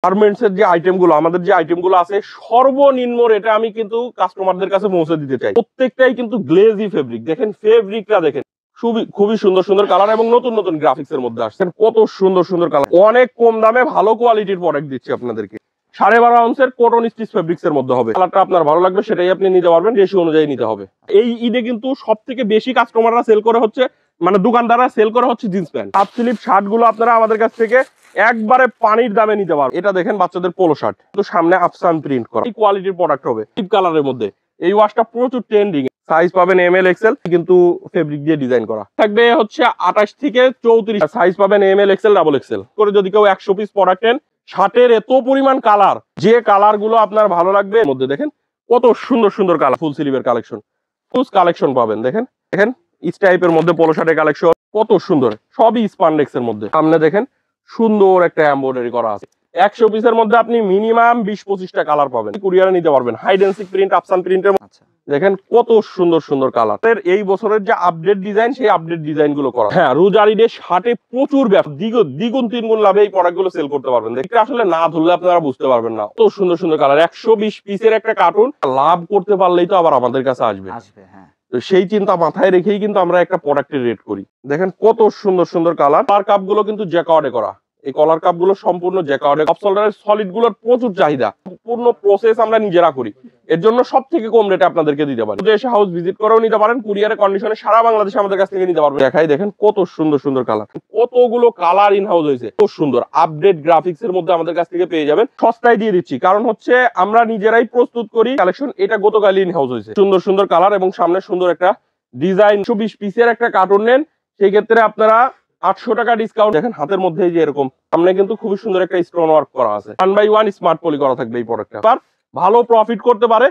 Garments এর যে আইটেমগুলো, আমাদের যে আইটেমগুলো আছে সর্বনিম্ন রেটে আমি কিন্তু কাস্টমারদের কাছে পৌঁছে দিতে চাই। প্রত্যেকটাই কিন্তু গ্লেজি ফেব্রিক, দেখেন ফেব্রিকটা দেখেন খুবই সুন্দর সুন্দর কালার এবং নতুন নতুন গ্রাফিক্স এর মধ্যে আসছেন। কত সুন্দর সুন্দর কালার, অনেক কম দামে ভালো কোয়ালিটির প্রোডাক্ট দিচ্ছি আপনাদেরকে। 12.5 আউন্সের কটন স্টিচ ফেব্রিক্স এর মধ্যে হবে। কালারটা আপনার ভালো লাগবে সেটাই আপনি নিতে পারবেন, রেশিও অনুযায়ী নিতে হবে। এই ঈদে কিন্তু সব থেকে বেশি কাস্টমাররা সেল করে হচ্ছে, মানে দোকানদাররা সেল করে হচ্ছে jeans pant. Half sleeve shirt গুলো আপনারা আমাদের কাছ থেকে একবারে পানির দামে নিতে পারবেন। এটা দেখেন বাচ্চাদের পোলো শার্ট, তো সামনে আফসান প্রিন্ট করা, এই কোয়ালিটির প্রোডাক্ট হবে ডিপ কালারের মধ্যে। এই ওয়াশটা প্রচুর ট্রেন্ডিং, সাইজ পাবেন ML XL, কিন্তু ফেব্রিক দিয়ে ডিজাইন করা থাকবে হচ্ছে 28 থেকে 34, সাইজ পাবেন ML XL ডাবল XL করে। যদি কেউ 100 পিস প্রোডাক্ট নেন, শার্টের এত পরিমাণ কালার, যে কালার গুলো আপনার ভালো লাগবে মধ্যে দেখেন কত সুন্দর সুন্দর কালার, ফুল স্লিভের কালেকশন, কালেকশন পাবেন। দেখেন দেখেন ইস টাইপের মধ্যে পোলো শার্টের কালেকশন কত সুন্দর, সবই স্পান্ডেক্স এর মধ্যে। সামনে দেখেন সুন্দর একটা এমব্রয়ডারি করা আছে। 100 পিসের মধ্যে আপনি মিনিমাম 20-25টা কালার পাবেন, কুরিয়ারে নিতে পারবেন। হাইডেন্সিক প্রিন্ট, আফসান প্রিন্টের দেখেন কত সুন্দর সুন্দর কালার। এই বছরের যে আপডেট ডিজাইন, সেই আপডেট ডিজাইন গুলো করা। হ্যাঁ, রোজারিডে শার্টে প্রচুর ব্যবসা, দ্বিগুণ তিনগুণ লাভে এই প্রোডাক্ট গুলো সেল করতে পারবেন। দেখতে আসলে না ধরলে আপনারা বুঝতে পারবেন না, কত সুন্দর সুন্দর কালার। 120 পিসের একটা কার্টুন লাভ করতে পারলেই তো আবার আমাদের কাছে আসবে। তো সেই চিন্তা মাথায় রেখেই কিন্তু আমরা একটা প্রোডাক্টের রেট করি। দেখেন কত সুন্দর সুন্দর কালার। কলার কাপ গুলো কিন্তু জ্যাকার্ডে করা, এই কলার কাপ গুলো সম্পূর্ণ জ্যাকার্ডে। টপ শোল্ডারের সলিড গুলোর প্রচুর চাহিদা, সম্পূর্ণ প্রসেস আমরা নিজেরা করি, এর জন্য সব থেকে কম রেটে আপনাদেরকে দিতে পারি। এসে হাউস ভিজিট করেও নিতে পারেন, কুরিয়ারের কন্ডিশনে সারা বাংলাদেশে আমাদের কাছ থেকে নিতে পারবেন। দেখাই দেখেন কত সুন্দর সুন্দর কালার, কতগুলো কালার ইন হাউস হয়েছে, খুব সুন্দর আপডেট গ্রাফিক্স এর মধ্যে আমাদের কাছ থেকে পেয়ে যাবেন। সস্তায় দিয়ে দিচ্ছি, কারণ হচ্ছে আমরা নিজেরাই প্রস্তুত করি কালেকশন। এটা গতকাল ইন হাউস হয়েছে, সুন্দর সুন্দর কালার এবং সামনে সুন্দর একটা ডিজাইন। 120 পিসের একটা কার্টুন নেন, সেই ক্ষেত্রে আপনারা 800 টাকা ডিসকাউন্ট। দেখেন হাতের মধ্যে যে এরকম সামনে কিন্তু খুবই সুন্দর একটা স্টোন ওয়ার্ক করা আছে। 1/1 স্মার্ট পলি করা থাকবে এই প্রোডাক্টটা, ভালো প্রফিট করতে পারে।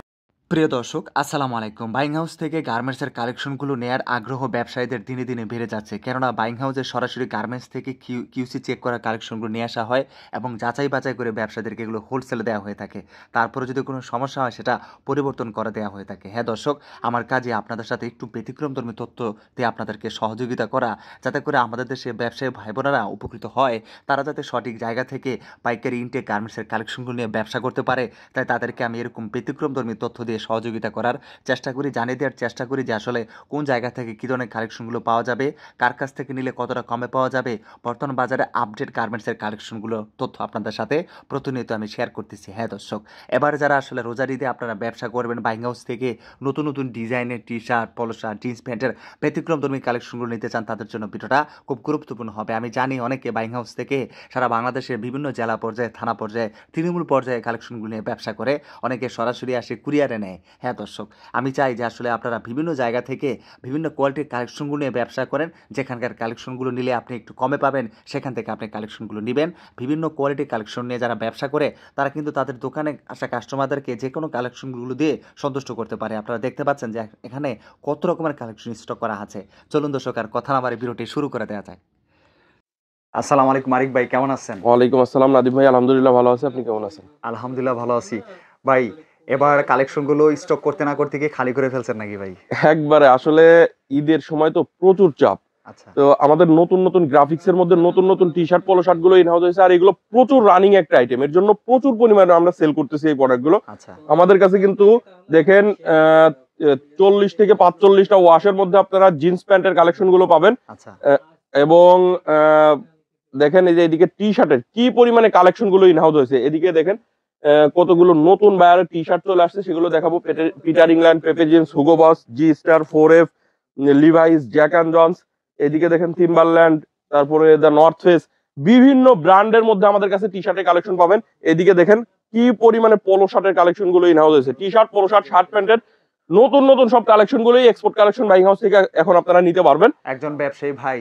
প্রিয় দর্শক, আসসালামু আলাইকুম। বাইং হাউস থেকে গার্মেন্টসের কালেকশনগুলো নেয়ার আগ্রহ ব্যবসায়ীদের দিনে দিনে বেড়ে যাচ্ছে, কেননা বাইং হাউসের সরাসরি গার্মেন্টস থেকে কিউসি চেক করা কালেকশনগুলো নিয়ে আসা হয় এবং যাচাই বাছাই করে ব্যবসায়ীদেরকে এগুলো হোলসেলে দেওয়া হয়ে থাকে। তারপরে যদি কোনো সমস্যা হয় সেটা পরিবর্তন করে দেওয়া হয়ে থাকে। হ্যাঁ দর্শক, আমার কাজে আপনাদের সাথে একটু ব্যতিক্রমধর্মী তথ্য দিয়ে আপনাদেরকে সহযোগিতা করা, যাতে করে আমাদের দেশে ব্যবসায়ী ভাই বোনেরা উপকৃত হয়, তারা যাতে সঠিক জায়গা থেকে পাইকারি ইনটেক গার্মেন্টসের কালেকশনগুলো নিয়ে ব্যবসা করতে পারে। তাই তাদেরকে আমি এরকম ব্যতিক্রমধর্মী তথ্য দিয়ে সহযোগিতা করার চেষ্টা করি, জানিয়ে দেওয়ার চেষ্টা করি যে আসলে কোন জায়গা থেকে কী ধরনের কালেকশনগুলো পাওয়া যাবে, কার কাছ থেকে নিলে কতটা কমে পাওয়া যাবে। বর্তমান বাজারে আপডেট গার্মেন্টসের কালেকশনগুলো তথ্য আপনাদের সাথে প্রতিনিয়ত আমি শেয়ার করতেছি। হ্যাঁ দর্শক, এবার যারা আসলে রোজার ঈদে আপনারা ব্যবসা করবেন, বাইং হাউস থেকে নতুন নতুন ডিজাইনের টি শার্ট, পলো শার্ট, জিন্স প্যান্টের ব্যতিক্রমধর্মী কালেকশনগুলো নিতে চান, তাদের জন্য ভিডিওটা খুব গুরুত্বপূর্ণ হবে। আমি জানি অনেকে বাইং হাউস থেকে সারা বাংলাদেশের বিভিন্ন জেলা পর্যায়ে, থানা পর্যায়ে, তৃণমূল পর্যায়ে কালেকশনগুলো নিয়ে ব্যবসা করে, অনেকে সরাসরি আসে কুরিয়ারে নেয়। হ্যাঁ দর্শক, আমি চাই যে আসলে আপনারা বিভিন্ন জায়গা থেকে বিভিন্ন কোয়ালিটির কালেকশনগুলো নিয়ে ব্যবসা করেন। যেখানকার কালেকশনগুলো নিলে আপনি একটু কমে পাবেন, সেখান থেকে আপনি কালেকশনগুলো নেবেন। বিভিন্ন কোয়ালিটির কালেকশন নিয়ে যারা ব্যবসা করে, তারা কিন্তু তাদের দোকানে আসা কাস্টমারদেরকে যে কোনো কালেকশনগুলো দিয়ে সন্তুষ্ট করতে পারে। আপনারা দেখতে পাচ্ছেন যে এখানে কত রকমের কালেকশন স্টক করা আছে। চলুন দর্শক, আর কথা না বাড়ি ভিডিওটি শুরু করে দেওয়া যায়। আসসালামু আলাইকুম আরিক ভাই, কেমন আছেন? ওয়ালাইকুম আসসালাম নাদিম ভাই, আলহামদুলিল্লাহ ভালো আছি, আপনি কেমন আছেন? আলহামদুলিল্লাহ ভালো আছি ভাই। এবার কালেকশনগুলো স্টক করতে না করতে গিয়ে খালি করে ফেলছেন নাকি ভাই? একবারে, আসলে ঈদের সময় তো প্রচুর চাপ। আচ্ছা, তো আমাদের নতুন নতুন গ্রাফিক্স এর মধ্যে নতুন নতুন টি শার্ট, পলো শার্ট গুলো ইনহাউস হয়েছে, আর এগুলো প্রচুর রানিং একটা আইটেম, এর জন্য প্রচুর পরিমাণে আমরা সেল করতেছি এই প্রোডাক্ট গুলো। আচ্ছা, আমাদের কাছে কিন্তু দেখেন 40 থেকে 45টা ওয়াশের মধ্যে আপনারা জিন্স প্যান্টের কালেকশন গুলো পাবেন। আচ্ছা, এবং দেখেন এই যে এদিকে টি শার্টের কি পরিমাণে কালেকশন গুলো ইনহাউস হয়েছে। এদিকে দেখেন কতগুলো নতুন বায়ারের টি শার্ট চলে আসছে, সেগুলো দেখাবো। Peter England, Pepe Jeans, Hugo Boss, G Star, 4F, Levi's, Jack and Jones. এদিকে দেখেন টিম্বারল্যান্ড, তারপরে দ্য নর্থ ফেস, বিভিন্ন ব্র্যান্ডের মধ্যে আমাদের কাছে টি শার্টের কালেকশন পাবেন। এদিকে দেখেন কি পরিমাণে পোলো শার্টের কালেকশন গুলো ইনহাউস হয়েছে। T shirt, polo shirt, shirt প্যান্টের নতুন নতুন সব কালেকশন গুলোই এক্সপোর্ট কালেকশন বাইং হাউস থেকে এখন আপনারা নিতে পারবেন। একজন ব্যবসায়ী ভাই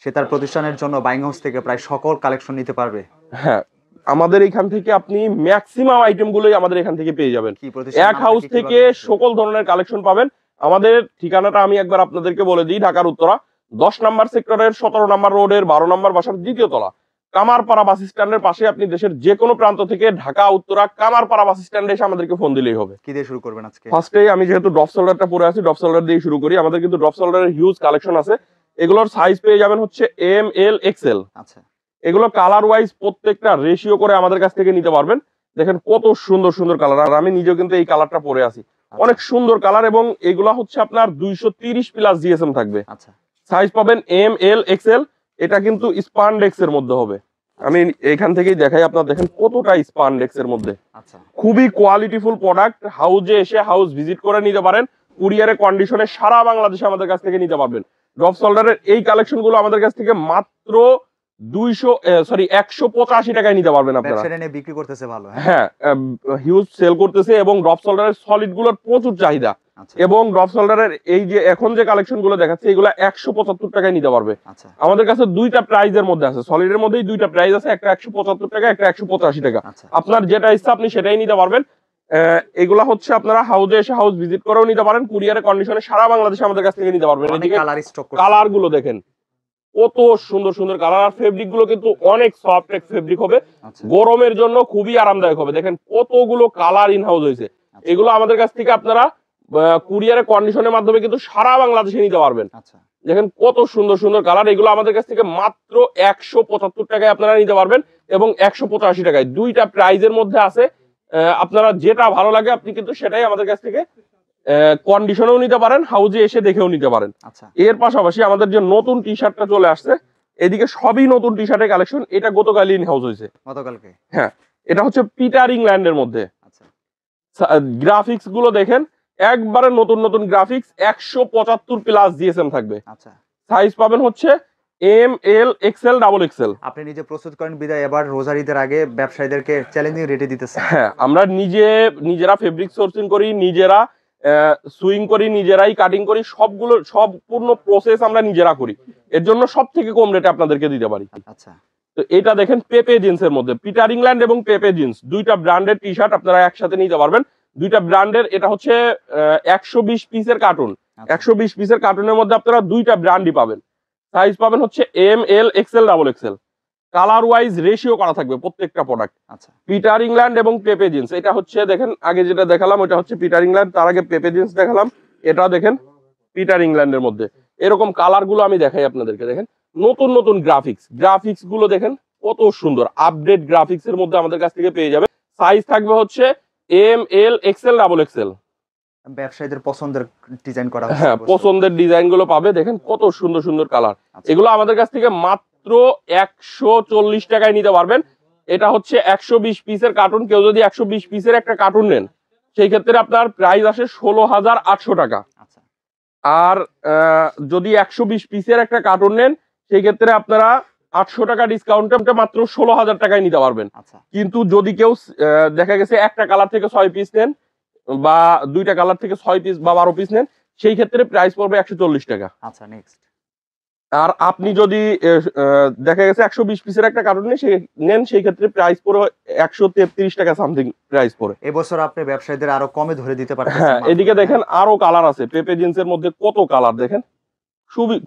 সে তার প্রতিষ্ঠানের জন্য বাইং হাউস থেকে প্রায় সকল কালেকশন নিতে পারবে। হ্যাঁ, আমাদের এখান থেকে আপনি ম্যাক্সিমাম আইটেম গুলোই আমাদের এখান থেকে পেয়ে যাবেন। এক হাউস থেকে সকল ধরনের কালেকশন পাবেন। আমাদের ঠিকানাটা আমি একবার আপনাদেরকে বলে দিই, ঢাকার উত্তরা 10 নম্বর সেক্টরের 17 নম্বর রোডের 12 নম্বর বাসার 2য় তলা, কামারপাড়া বাস স্ট্যান্ডের পাশে। আপনি দেশের যে কোনো প্রান্ত থেকে ঢাকা উত্তরা কামারপাড়া বাস স্ট্যান্ডে এসে আমাদেরকে ফোন দিলেই হবে। কি দিয়ে শুরু করবেন আজকে? ফার্স্টে আমি যেহেতু ড্রপ শোল্ডারটা পরে আছি, ড্রপ শোল্ডার দিয়ে শুরু করি। আমাদের কিন্তু ড্রপ শোল্ডারের হিউজ কালেকশন আছে। এগুলোর সাইজ পেয়ে যাবেন হচ্ছে ML XL। আচ্ছা, এগুলো কালার ওয়াইজ প্রত্যেকটা রেশিও করে আমাদের কাছ থেকে নিতে পারবেন। দেখেন কত সুন্দর সুন্দর কালার, আর আমি নিজেও কিন্তু এই কালারটা পরে আছি, অনেক সুন্দর কালার। এবং এগুলা হচ্ছে আপনার 230 প্লাস জিএসএম থাকবে। আচ্ছা, সাইজ পাবেন এম, এল, এক্সএল। এটা কিন্তু স্পানডেক্স এর মধ্যে হবে। আমি এখান থেকেই দেখাই আপনার, দেখেন কতটা স্পানডেক্স এর মধ্যে। আচ্ছা, খুবই কোয়ালিটিফুল প্রোডাক্ট। হাউজে এসে হাউস ভিজিট করে নিতে পারেন, কুরিয়ারে কন্ডিশনে সারা বাংলাদেশে আমাদের কাছ থেকে নিতে পারবেন। ড্রপ শোল্ডারের এই কালেকশন গুলো আমাদের কাছ থেকে মাত্র 185 টাকায় নিতে পারবেন আপনারা। ব্যবসায়ীরা নিয়ে বিক্রি করতেছে ভালো। হ্যাঁ, হিউজ সেল করতেছে এবং ড্রপ শোল্ডারের সলিড গুলোর প্রচুর চাহিদা। আচ্ছা, এবং ড্রপ শোল্ডারের এই যে এখন যে কালেকশন গুলো দেখাচ্ছে এগুলো 175 টাকায় নিতে পারবে। আচ্ছা, আমাদের কাছে দুইটা প্রাইজের মধ্যে আছে, সলিডের মধ্যেই দুইটা প্রাইস আছে, একটা 175 টাকা, একটা 185 টাকা। আচ্ছা, আপনার যেটা ইচ্ছা আপনি সেটাই নিতে পারবেন। এগুলা হচ্ছে আপনারা হাউজে এসে হাউস ভিজিট করেও নিতে পারেন, কুরিয়ারে কন্ডিশনে সারা বাংলাদেশে আমাদের কাছ থেকে নিতে পারবেন। এদিকে কালার স্টক কালার গুলো দেখেন কত সুন্দর সুন্দর কালার, আর ফেব্রিক গুলো কিন্তু অনেক সফট এক ফেব্রিক হবে, আচ্ছা, গরমের জন্য খুবই আরামদায়ক হবে। দেখেন কতগুলো কালার ইন হাউস হয়েছে। এগুলো আমাদের কাছ থেকে আপনারা কুরিয়ারে কন্ডিশনের মাধ্যমে কিন্তু সারা বাংলাদেশে নিতে পারবেন। আচ্ছা, দেখেন কত সুন্দর সুন্দর কালার। এগুলো আমাদের কাছ থেকে মাত্র 175 টাকায় আপনারা নিতে পারবেন এবং 185 টাকায়। দুইটা প্রাইজের মধ্যে আছে, আপনারা যেটা ভালো লাগে আপনি কিন্তু সেটাই আমাদের কাছ থেকে কন্ডিশনেও নিতে পারেন, হাউজে এসে দেখেও নিতে পারেন। আচ্ছা, এর পাশাপাশি আমাদের যে নতুন টি শার্টটা চলে আসছে, এদিকে সবই নতুন টি শার্টের কালেকশন। এটা গতকালই ইন হাউস হয়েছে, গতকালকে। হ্যাঁ। এটা হচ্ছে পিটার ইংল্যান্ডের মধ্যে। আচ্ছা, গ্রাফিক্স গুলো দেখেন একবারে নতুন নতুন গ্রাফিক্স, 175 প্লাস জিএসএম থাকবে। আচ্ছা, সাইজ পাবেন হচ্ছে M, L, XL, double XL. আপনি নিজে প্রস্তুত করেন বিদায় এবার রোজার ঈদের আগে ব্যবসায়ীদেরকে চ্যালেঞ্জিং রেটে দিতেছেন। হ্যাঁ, আমরা নিজেরা ফেব্রিক সোর্সিং করি, নিজেরা সুইং করি, নিজেরাই কাটিং করি, সবগুলো সম্পূর্ণ প্রসেস আমরা নিজেরা করি। এর জন্য সব থেকে কম রেটে আপনাদেরকে দিতে পারি। আচ্ছা, তো এটা দেখেন পেপে জিন্সের মধ্যে, পিটার ইংল্যান্ড এবং পেপে জিন্স দুইটা ব্র্যান্ডের টি শার্ট আপনারা একসাথে নিতে পারবেন। দুইটা ব্র্যান্ডের, এটা হচ্ছে 120 পিসের কার্টুন। 120 পিসের কার্টুনের মধ্যে আপনারা দুইটা ব্র্যান্ডই পাবেন। সাইজ পাবেন হচ্ছে M, L, XL, double XL. Colour wise ratio করা থাকবে প্রত্যেকটা প্রোডাক্ট। আচ্ছা, পিটার ইংল্যান্ড এবং পেপে জিন্স, এটা হচ্ছে দেখেন আগে যেটা দেখালাম ওটা হচ্ছে পিটার ইংল্যান্ড, তার আগে পেপে জিন্স দেখালাম, এটা দেখেন পিটার ইংল্যান্ডের মধ্যে। এরকম কালার গুলো আমি দেখাই আপনাদেরকে। দেখেন নতুন নতুন গ্রাফিক্স গুলো দেখেন কত সুন্দর, আপডেট গ্রাফিক্স এর মধ্যে আমাদের কাছ থেকে পেয়ে যাবে। সাইজ থাকবে হচ্ছে M, L, XL, double XL. ব্যবসায়ীদের পছন্দের ডিজাইন করা হ্যাঁ, পছন্দের ডিজাইন গুলো পাবে। দেখেন কত সুন্দর সুন্দর কালার। এগুলো আমাদের কাছ থেকে মাত্র 140 টাকায় নিতে পারবেন। এটা হচ্ছে 120 পিসের কার্টুন। কেউ যদি 120 পিসের একটা কার্টুন নেন সেই ক্ষেত্রে আপনার প্রাইস আসে 16,800 টাকা। আচ্ছা, আর যদি 120 পিসের একটা কার্টুন নেন সেই ক্ষেত্রে আপনারা 800 টাকা ডিসকাউন্টে মাত্র 16,000 টাকায় নিতে পারবেন। আচ্ছা, কিন্তু যদি কেউ দেখা গেছে একটা কালার থেকে 6 পিস নেন বা দুইটা কালার থেকে 6 পিস বা 12 পিস নেন সেই ক্ষেত্রে প্রাইস পড়বে 140 টাকা। আচ্ছা, নেক্সট। আর আপনি যদি দেখা গেছে 120 পিসের একটা কার্টুন নেন সেই ক্ষেত্রে প্রাইস পড়বে 133 টাকা সামথিং প্রাইস পড়ে। এবছর আপনি ব্যবসায়ীদের আরো কমে ধরে দিতে পারবেন। হ্যাঁ, এদিকে দেখেন আরো কালার আছে। পেপে জিন্সের মধ্যে কত কালার দেখেন,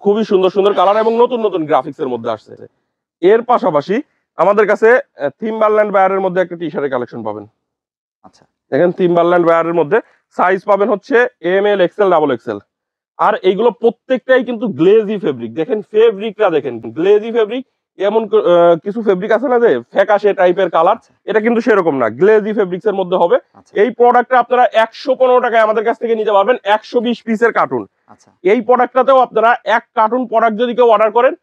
খুবই সুন্দর সুন্দর কালার এবং নতুন নতুন গ্রাফিক্স এর মধ্যে আসছে। এর পাশাপাশি আমাদের কাছে থিম্বারল্যান্ড বায়ারের মধ্যে একটা টি শার্টের কালেকশন পাবেন। আচ্ছা, দেখেন থিম্বারল্যান্ড বায়ারের মধ্যে সাইজ পাবেন হচ্ছে M, L, XL, double XL. আর এইগুলো প্রত্যেকটাই কিন্তু গ্লেজি ফেব্রিক। দেখেন ফেব্রিকটা দেখেন, গ্লেজি ফেব্রিক। এমন কিছু ফেব্রিক আছে না যে ফ্যাকাশে টাইপের কালার, এটা কিন্তু সেরকম না, গ্লেজি ফেব্রিক্স এর মধ্যে হবে। আচ্ছা, এই প্রোডাক্টটা আপনারা 115 টাকায় আমাদের কাছ থেকে নিতে পারবেন, 120 পিসের কার্টুন। আচ্ছা, এই প্রোডাক্টটাতেও আপনারা এক কার্টুন প্রোডাক্ট যদি কেউ অর্ডার করেন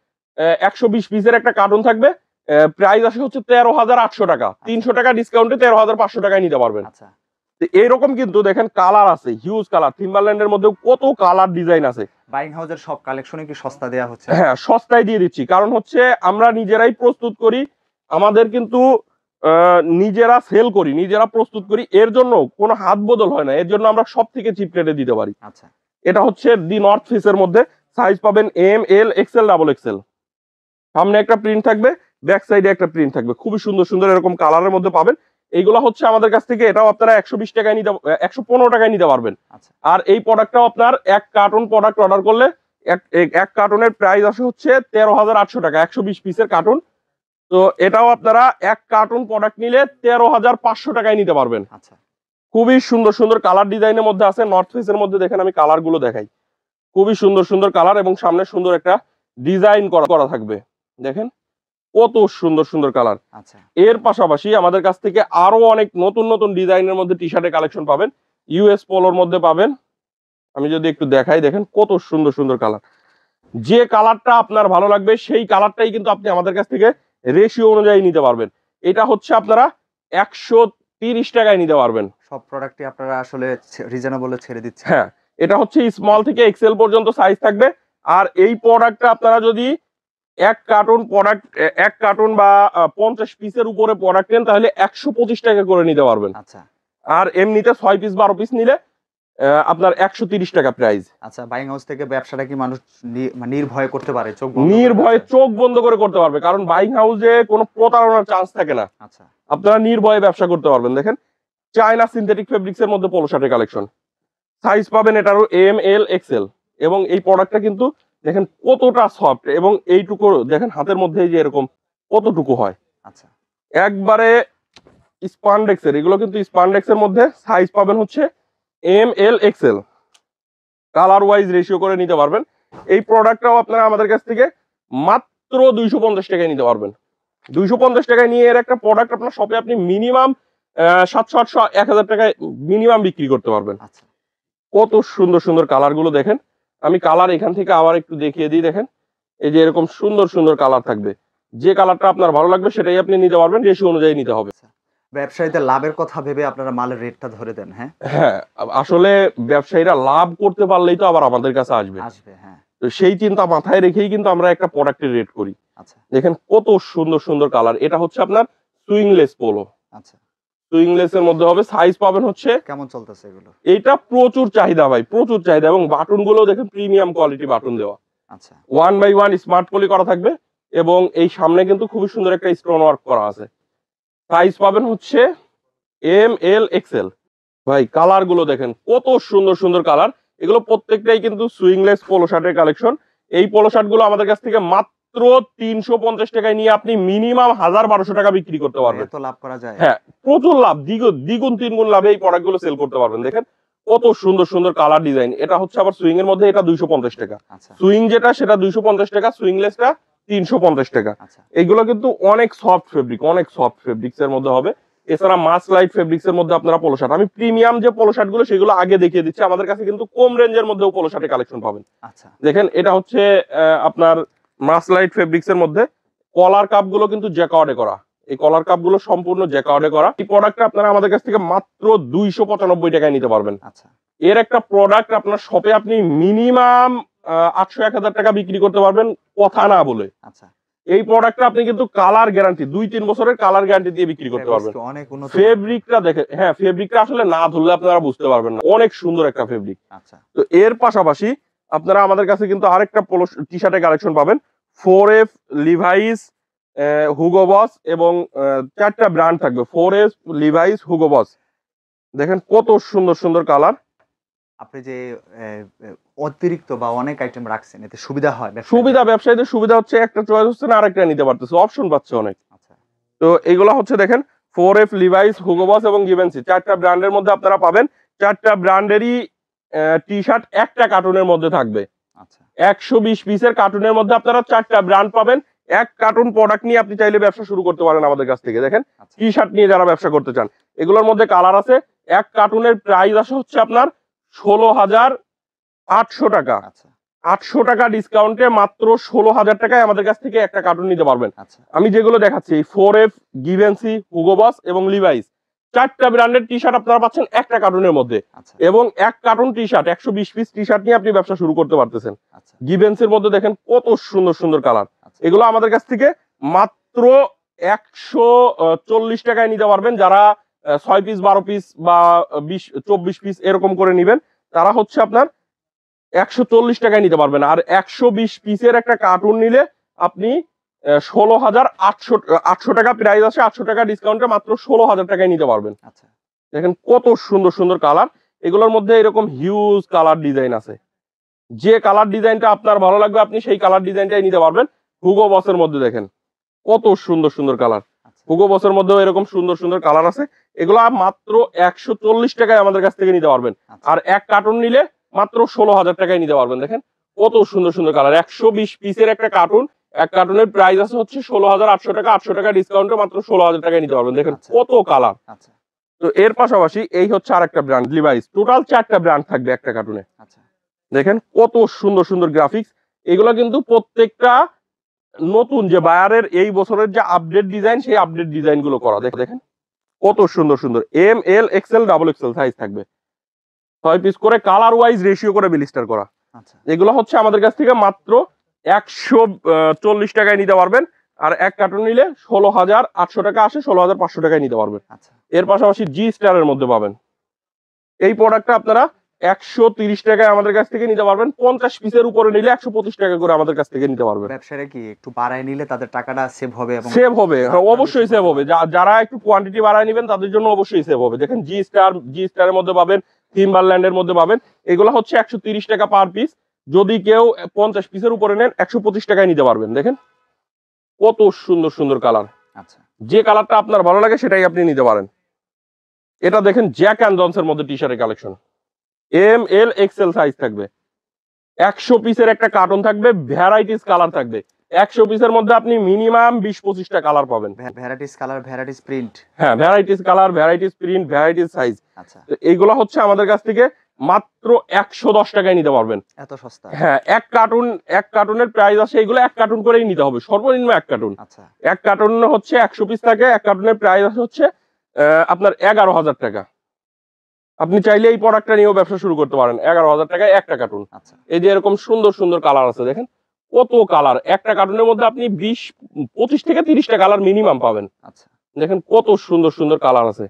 120 পিসের একটা কার্টুন থাকবে, প্রাইস আসে হচ্ছে 13,800 টাকা। 300 টাকা ডিসকাউন্টে 13,500 টাকায় নিতে পারবেন। আচ্ছা, এইরকম কিন্তু দেখেন কালার আছে, হিউজ কালার। থিম্বারল্যান্ডের মধ্যে কত কালার ডিজাইন আছে। বাইং হাউসের সব কালেকশনে কি সস্তা দেয়া হচ্ছে? হ্যাঁ, সস্তায় দিয়ে দিচ্ছি, কারণ হচ্ছে আমরা নিজেরাই প্রস্তুত করি, আমাদের কিন্তু নিজেরা সেল করি, নিজেরা প্রস্তুত করি, এর জন্য কোনো হাত বদল হয় না। এর জন্য আমরা সব থেকে চিপ রেটে দিতে পারি। আচ্ছা, এটা হচ্ছে দি নর্থ ফেসের মধ্যে। সাইজ পাবেন M, L, XL, double XL. সামনে একটা প্রিন্ট থাকবে, ব্যাক সাইডে একটা প্রিন্ট থাকবে, খুবই সুন্দর সুন্দর এরকম কালারের মধ্যে পাবেন। এইগুলো হচ্ছে আমাদের কাছ থেকে, এটাও আপনারা 120 টাকায় 115 টাকায় নিতে পারবেন। আচ্ছা, আর এই প্রোডাক্টটাও আপনার এক কার্টুন প্রোডাক্ট অর্ডার করলে এক কার্টুনের প্রাইস আসে হচ্ছে 13,800 টাকা, 120 পিসের কার্টুন। তো এটাও আপনারা এক কার্টুন প্রোডাক্ট নিলে 13,500 টাকায় নিতে পারবেন। আচ্ছা, খুবই সুন্দর সুন্দর কালার ডিজাইনের মধ্যে আছে। নর্থ ফেসের মধ্যে দেখেন আমি কালার গুলো দেখাই, খুবই সুন্দর সুন্দর কালার এবং সামনে সুন্দর একটা ডিজাইন করা থাকবে। দেখেন কত সুন্দর সুন্দর কালার। আচ্ছা এর পাশাপাশি আমাদের কাছ থেকে আরো অনেক নতুন নতুন ডিজাইনের মধ্যে টি শার্টের কালেকশন পাবেন, ইউএস পোলোর মধ্যে পাবেন। আমি যদি একটু দেখাই, দেখেন কত সুন্দর সুন্দর কালার। যে কালারটা আপনার ভালো লাগবে সেই কালারটাই কিন্তু আপনি আমাদের কাছ থেকে রেশিও অনুযায়ী নিতে পারবেন। এটা হচ্ছে আপনারা 130 টাকায় নিতে পারবেন। সব প্রোডাক্টই আপনারা আসলে রিজনেবলে ছেড়ে দিচ্ছেন। হ্যাঁ, এটা হচ্ছে স্মল থেকে এক্সেল পর্যন্ত সাইজ থাকবে। আর এই প্রোডাক্টটা আপনারা যদি এক কার্টুন বা 50 পিসের উপরে প্রোডাক্ট নেন তাহলে 125 টাকা করে নিতে পারবেন। আচ্ছা আর এমনিতে 6 পিস 12 পিস নিলে আপনার 130 টাকা প্রাইস। আচ্ছা, বাইং হাউস থেকে ব্যবসাটা কি মানুষ নির্ভয়ে করতে পারে? নির্ভয়ে চোখ বন্ধ করে করতে পারবে, কারণ বাইং হাউসে কোনো প্রতারণার চান্স থাকে না। আচ্ছা আপনারা নির্ভয়ে ব্যবসা করতে পারবেন। দেখেন চায়না সিনথেটিক ফেব্রিক্স এর মধ্যে পোলো শার্টের কালেকশন, সাইজ পাবেন এটারও এম এল এক্সেল। এবং এই প্রোডাক্টটা কিন্তু দেখেন কতটা সফট, এবং এইটুকু দেখেন হাতের মধ্যে যে এরকম কতটুকু হয়। আচ্ছা একবারে স্পান্ডেক্সের, এগুলো কিন্তু স্পান্ডেক্সের মধ্যে সাইজ পাবেন হচ্ছে M L XL, colour wise ratio করে নিতে পারবেন। এই প্রোডাক্টটাও আপনারা আমাদের কাছ থেকে মাত্র 250 টাকায় নিতে পারবেন। 250 টাকায় নিয়ে এর একটা প্রোডাক্ট আপনার শপে আপনি মিনিমাম 700 800 1000 টাকায় মিনিমাম বিক্রি করতে পারবেন। আচ্ছা কত সুন্দর সুন্দর কালার গুলো দেখেন। আমি কালার এখান থেকে আবার একটু দেখিয়ে দিই। দেখেন এই যে এরকম সুন্দর সুন্দর কালার থাকবে, যে কালারটা আপনার ভালো লাগবে সেটাই আপনি নিতে পারবেন, রেশিও অনুযায়ী নিতে হবে। ব্যবসায়ীদের লাভের কথা ভেবে আপনারা মালের রেটটা ধরে দেন? হ্যাঁ হ্যাঁ, আসলে ব্যবসায়ীরা লাভ করতে পারলেই তো আবার আমাদের কাছে আসবে। হ্যাঁ। তো সেই চিন্তা মাথায় রেখেই কিন্তু আমরা একটা প্রোডাক্টের রেট করি। আচ্ছা দেখেন কত সুন্দর সুন্দর কালার। এটা হচ্ছে আপনার সুইংলেস পোলো। আচ্ছা, সুইংলেস এর মধ্যে হবে, সাইজ পাবেন হচ্ছে। কেমন চলতেছে এগুলো? এটা প্রচুর চাহিদা ভাই, প্রচুর চাহিদা। এবং বাটন গুলো দেখেন প্রিমিয়াম কোয়ালিটি বাটন দেওয়া। আচ্ছা 1 বাই 1 স্মার্ট পলি করা থাকবে, এবং এই সামনে কিন্তু খুবই সুন্দর একটা স্টোন ওয়ার্ক করা আছে। সাইজ পাবেন হচ্ছে এম এল এক্সেল। ভাই কালার গুলো দেখেন কত সুন্দর সুন্দর কালার। এগুলো প্রত্যেকটাই কিন্তু সুইংলেস পোলো শার্টের কালেকশন। এই পোলো শার্ট গুলো আমাদের কাছ থেকে মাত্র 350 টাকায় নিয়ে আপনি মিনিমাম 1000-1200 টাকা বিক্রি করতে পারবেন। এত লাভ করা যায়? হ্যাঁ, প্রচুর লাভ, দ্বিগুণ 3 গুণ লাভে এই প্রোডাক্ট গুলো সেল করতে পারবেন। দেখেন কত সুন্দর সুন্দর কালার ডিজাইন। এটা হচ্ছে আবার সুইং এর মধ্যে, এটা 250 টাকা। আচ্ছা সুইং যেটা সেটা 250 টাকা, সুইংলেসটা 350 টাকা। আচ্ছা এগুলো কিন্তু অনেক সফট ফেব্রিক, অনেক সফট ফেব্রিক্স এর মধ্যে হবে। এছাড়া মাস লাইট ফেব্রিক্স এর মধ্যে আপনারা পোলো শার্ট, আমি প্রিমিয়াম যে পোলো শার্ট গুলো সেগুলো আগে দেখিয়ে দিচ্ছি। আমাদের কাছে কিন্তু কম রেঞ্জের মধ্যেও পোলো শার্টের কালেকশন পাবেন। আচ্ছা দেখেন এটা হচ্ছে আপনার মাস লাইট ফেব্রিক্স এর মধ্যে। কলার কাপ গুলো কিন্তু জ্যাকার্ডে করা, এই কলার কাপ গুলো সম্পূর্ণ জ্যাকার্ডে করা। এই প্রোডাক্টটা আপনারা আমাদের কাছ থেকে মাত্র 295 টাকায় নিতে পারবেন। আচ্ছা এর একটা প্রোডাক্ট আপনার শপে আপনি মিনিমাম 800-1000 টাকা বিক্রি করতে পারবেন কথা না বলে। আচ্ছা, এই প্রোডাক্টটা আপনি কিন্তু কালার গ্যারান্টি 2-3 বছরের কালার গ্যারান্টি দিয়ে বিক্রি করতে পারবেন। অনেক উন্নত ফেব্রিকটা দেখে, হ্যাঁ ফেব্রিকটা আসলে না ধরলে আপনারা বুঝতে পারবেন না, অনেক সুন্দর একটা ফেব্রিক। আচ্ছা তো এর পাশাপাশি আপনারা আমাদের কাছে কিন্তু আরেকটা পোলো টি শার্টের কালেকশন পাবেন। 4F, লিভাইস, হুগো বস, এবং 4টা ব্র্যান্ড থাকবে, 4F, লিভাইস, হুগো বস। দেখেন কত সুন্দর সুন্দর কালার। আপনি যে অতিরিক্ত বা অনেক আইটেম রাখছেন, এতে সুবিধা হয়? সুবিধা, ব্যবসায়ীদের সুবিধা হচ্ছে একটা চয়েস হচ্ছে না আরেকটা নিতে পারতেছে, অপশন পাচ্ছে অনেক। আচ্ছা তো এগুলো হচ্ছে দেখেন 4F, লিভাইস, হুগো বস এবং গিভেন্সি, 4টা ব্র্যান্ডের মধ্যে আপনারা পাবেন। 4টা ব্র্যান্ডেরই টি শার্ট একটা কার্টুনের মধ্যে থাকবে। আচ্ছা 120 পিসের কার্টুনের মধ্যে আপনারা 4টা ব্র্যান্ড পাবেন। এক কার্টুন প্রোডাক্ট নিয়ে আপনি চাইলে ব্যবসা শুরু করতে পারেন আমাদের কাছ থেকে। দেখেন আচ্ছা টি শার্ট নিয়ে যারা ব্যবসা করতে চান, এগুলোর মধ্যে কালার আছে। এক কার্টুনের প্রাইস আসে হচ্ছে আপনার 16,800 টাকা। আচ্ছা 800 টাকা ডিসকাউন্টে মাত্র 16,000 টাকায় আমাদের কাছ থেকে একটা কার্টুন নিতে পারবেন। আচ্ছা আমি যেগুলো দেখাচ্ছি 4F, গিভেন্সি, হুগো বস এবং লিভাইস, 4টা ব্র্যান্ডের টি শার্ট আপনারা পাচ্ছেন একটা কার্টুনের মধ্যে। আচ্ছা এবং এক cartoon T shirt 120 piece T shirt নিয়ে আপনি ব্যবসা শুরু করতে পারতেছেন। আচ্ছা গিভেন্সের মধ্যে দেখেন কত সুন্দর সুন্দর কালার। আচ্ছা এগুলো আমাদের কাছ থেকে মাত্র 140 টাকায় নিতে পারবেন। যারা 6 পিস 12 পিস বা 20-24 পিস এরকম করে নিবেন, তারা হচ্ছে আপনার 140 টাকায় নিতে পারবেন। আর 120 পিসের একটা কার্টুন নিলে আপনি 16,800 টাকা প্রাইস আছে, 800 টাকা ডিসকাউন্টে মাত্র 16,000 টাকায় নিতে পারবেন। আচ্ছা দেখেন কত সুন্দর সুন্দর কালার। এগুলোর মধ্যে এরকম হিউজ কালার ডিজাইন আছে। যে কালার ডিজাইনটা আপনার ভালো লাগবে আপনি সেই কালার ডিজাইনটাই নিতে পারবেন। হুগো বসের মধ্যে দেখেন কত সুন্দর সুন্দর কালার। আচ্ছা হুগো বসের মধ্যেও এরকম সুন্দর সুন্দর কালার আছে। এগুলো মাত্র 140 টাকায় আমাদের কাছ থেকে নিতে পারবেন। আচ্ছা আর এক কার্টুন নিলে মাত্র 16,000 টাকায় নিতে পারবেন। দেখেন কত সুন্দর সুন্দর কালার। 120 পিসের একটা কার্টুন এক কার্টুনের প্রাইস আছে হচ্ছে 16,800 টাকা, 800 টাকা ডিসকাউন্টে মাত্র 16,000 টাকায় নিতে পারবেন। দেখেন কত কালার। আচ্ছা তো এর পাশাপাশি এই হচ্ছে আরেকটা ব্র্যান্ড লিভাইস, টোটাল 4টা ব্র্যান্ড থাকবে একটা কার্টুনে। আচ্ছা দেখেন কত সুন্দর সুন্দর গ্রাফিক্স, এগুলো কিন্তু প্রত্যেকটা নতুন যে বায়ারের এই বছরের যে আপডেট ডিজাইন, সেই আপডেট ডিজাইন গুলো করা। দেখেন কত সুন্দর সুন্দর M L XL double XL size থাকবে, 6 পিস করে কালার ওয়াইজ রেশিও করে বিলিস্টার করা। আচ্ছা এগুলো হচ্ছে আমাদের কাছ থেকে মাত্র 140 টাকায় নিতে পারবেন। আর এক কার্টুন নিলে 16,800 টাকা আসে, 16,500 টাকায় নিতে পারবেন। আচ্ছা এর পাশাপাশি জি স্টারের মধ্যে পাবেন এই প্রোডাক্টটা আপনারা 130 টাকায় আমাদের কাছ থেকে নিতে পারবেন। 50 পিসের উপরে নিলে 125 টাকা করে আমাদের কাছ থেকে নিতে পারবেন। ব্যবসায়ীরা কি একটু বাড়ায় নিলে তাদের টাকাটা সেভ হবে এবং সেভ হবে, হ্যাঁ অবশ্যই সেভ হবে। যারা একটু কোয়ান্টিটি বাড়ায় নেবেন তাদের জন্য অবশ্যই সেভ হবে। দেখেন জি স্টারের মধ্যে পাবেন, থিমবারল্যান্ডের মধ্যে পাবেন। এগুলো হচ্ছে 130 টাকা পার পিস। যদি কেউ 50 পিসের উপরে নেন 125 টাকায় নিতে পারবেন। দেখেন কত সুন্দর সুন্দর কালার, আচ্ছা যে কালারটা আপনার ভালো লাগে সেটাই আপনি নিতে পারেন। এটা দেখেন জ্যাক অ্যান্ড জনসের মধ্যে টি শার্টের collection, M L XL size থাকবে। 100 পিসের একটা কার্টন থাকবে, ভ্যারাইটিস কালার থাকবে। 100 পিসের মধ্যে আপনি মিনিমাম 20-25টা কালার পাবেন। Varieties colour, varieties print. হ্যাঁ varieties colour, varieties print, varieties size. আচ্ছা তো এইগুলো হচ্ছে আমাদের কাছ থেকে মাত্র 110 টাকায় নিতে পারবেন। এত সস্তা? হ্যাঁ এক কার্টুনের প্রাইস আছে, এগুলো এক কার্টুন করেই নিতে হবে, সর্বনিম্ন এক কার্টুন। আচ্ছা এক কার্টুন হচ্ছে 100 পিস থাকে, এক কার্টুনের প্রাইস আছে হচ্ছে আপনার 11,000 টাকা। আপনি চাইলে এই প্রোডাক্টটা নিয়েও ব্যবসা শুরু করতে পারেন 11,000 টাকায় একটা কার্টুন। আচ্ছা এই যে এরকম সুন্দর সুন্দর কালার আছে, দেখেন কত কালার। একটা কার্টুনের মধ্যে আপনি 25 থেকে 30টা কালার মিনিমাম পাবেন। আচ্ছা দেখেন কত সুন্দর সুন্দর কালার আছে।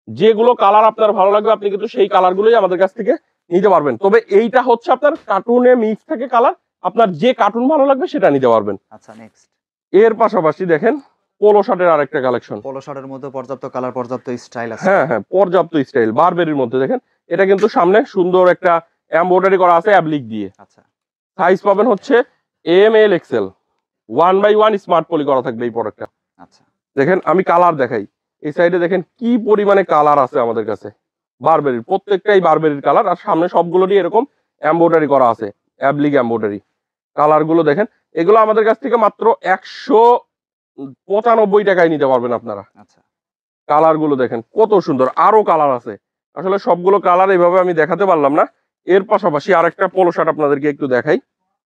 যেগুলো কালার আপনার ভালো লাগবে আপনি কিন্তু সেই কালারগুলোই আমাদের কাছ থেকে নিতে পারবেন। তবে এইটা হচ্ছে আপনার কার্টুনে মিক্স থাকে কালার, আপনার যে কার্টুন ভালো লাগবে সেটা নিতে পারবেন। আচ্ছা নেক্সট। এর পাশাপাশি দেখেন পোলো শার্টের আরেকটা কালেকশন। পোলো শার্টের মধ্যে পর্যাপ্ত কালার, পর্যাপ্ত স্টাইল আছে। হ্যাঁ হ্যাঁ পর্যাপ্ত স্টাইল, বারবেরির মধ্যে। দেখেন এটা কিন্তু সামনে সুন্দর একটা এমব্রয়ডারি করা আছে অ্যাবলিক দিয়ে। আচ্ছা সাইজ পাবেন হচ্ছে M L XL, 1/1 smart poly করা থাকবে এই প্রোডাক্টটা। আচ্ছা দেখেন আমি কালার দেখাই, এই সাইডে দেখেন কি পরিমাণে কালার আছে আমাদের কাছে। বারবেরির প্রত্যেকটাই বারবেরির কালার, আর সামনে সবগুলোরই এরকম এমব্রয়ডারি করা আছে, অ্যাবলিক এমব্রয়ডারি। কালার গুলো দেখেন, এগুলো আমাদের কাছ থেকে মাত্র 195 টাকায় নিতে পারবেন আপনারা। আচ্ছা কালার গুলো দেখেন কত সুন্দর, আরো কালার আছে। আসলে সবগুলো কালার এইভাবে আমি দেখাতে পারলাম না। এর পাশাপাশি আরেকটা পোলো শার্ট আপনাদেরকে একটু দেখাই,